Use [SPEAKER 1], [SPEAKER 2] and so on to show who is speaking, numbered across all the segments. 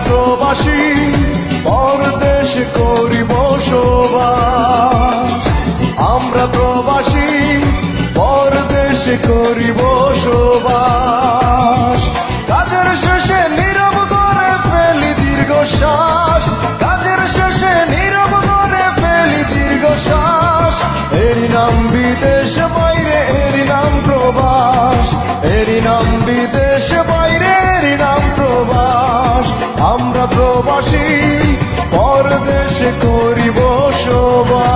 [SPEAKER 1] প্রবাসী পরদেশে করি বসবাস, আমরা প্রবাসী পরদেশে করি বসবাস। কাজের শেষে নীরব করে ফেলি দীর্ঘশ্বাস, কাজের শেষে নীরব করে ফেলি দীর্ঘশ্বাস। এরই নাম বিদেশ বাইরে, এরই নাম প্রবাস, এরই নাম বিদেশ বাইরে, এরই নাম প্রবাস। আমরা প্রবাসী পরদেশে করি বসবাস।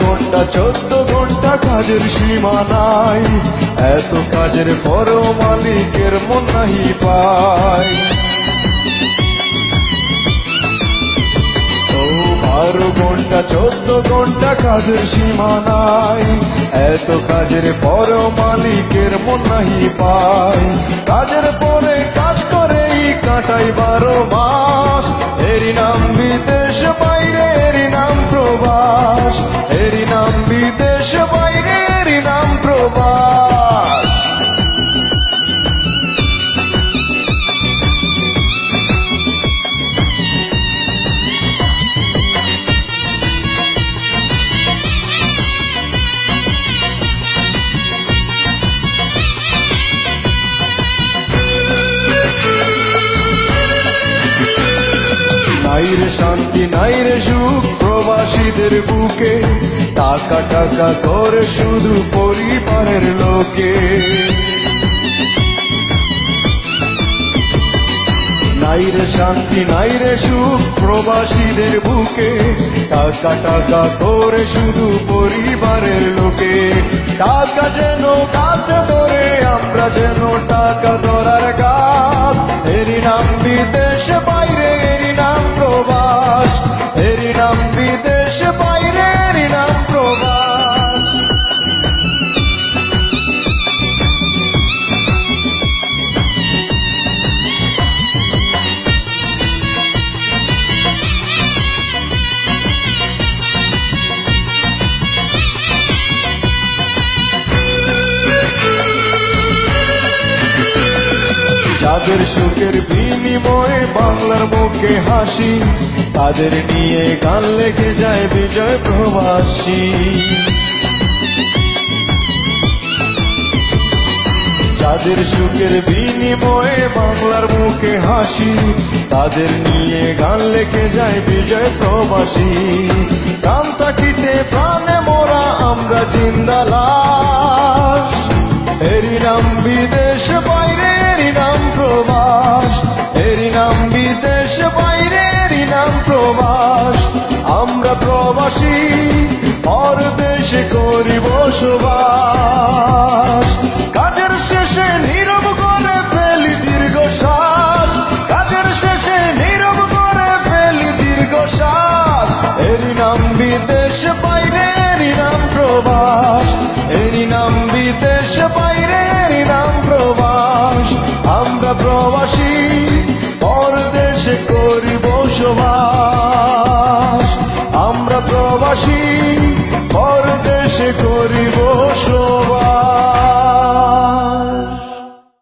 [SPEAKER 1] ঘন্টা 14 ঘন্টা কাজের সীমা নাই, এত কাজের পরও মালিকের মন নাহি পায়। 12 ঘন্টা 14 ঘন্টা কাজের সীমা নাই, এত কাজের পরও মালিকের মন নাহি পায়। কাজের পরে কাজ করেই কাটাই 12 মাস, এরই নাম বিদেশ বাইরে, এরই নাম প্রবাস, এরই নাম বিদেশ বাইরে, এরই নাম প্রবাস। নাই রে শান্তি নাই রে সুখ প্রবাসীদের বুকে, টাকা টাকা করে শুধু পরিবারের লোকে। নাই রে শান্তি নাই রে সুখ প্রবাসীদের বুকে, টাকা টাকা করে শুধু পরিবারের লোকে। টাকা যেন গাছে ধরে, আমরা যেন টাকা ধরার গাছ। এরই নাম বিদেশ বাইরে, এরই নাম প্রবাস, এরই নাম বিদেশ বাইরে, এরই নাম প্রবাস। যাদের সুখের বিনিময়ে বাংলার মুখে হাসি, তাদের নিয়ে গান লেখে যায় বিজয় প্রবাসী। যাদের সুখের বিনিময়ে বাংলার মুখে হাসি, তাদের নিয়ে গান লেখে যায় বিজয় প্রবাসী। প্রাণ থাকিতে প্রাণে মোরা আমরা জিন্দা লাশ, এরই নাম বিদেশ বাইরে, এরই নাম প্রবাস, এরই নাম বিদেশ বাইরে, এরই নাম প্রবাস। আমরা প্রবাসী পরদেশে করি বসবাস। কাজের শেষে নীরব করে ফেলি দীর্ঘশ্বাস, কাজের শেষে নীরব করে ফেলি দীর্ঘশ্বাস। এরই নাম বিদেশ বাইরে, এরই নাম প্রবাস, এরই নাম বিদেশ বাইরে, এরই নাম প্রবাস। আমরা প্রবাসী পরদেশে করি বসবাস, আমরা প্রবাসী পরদেশে করি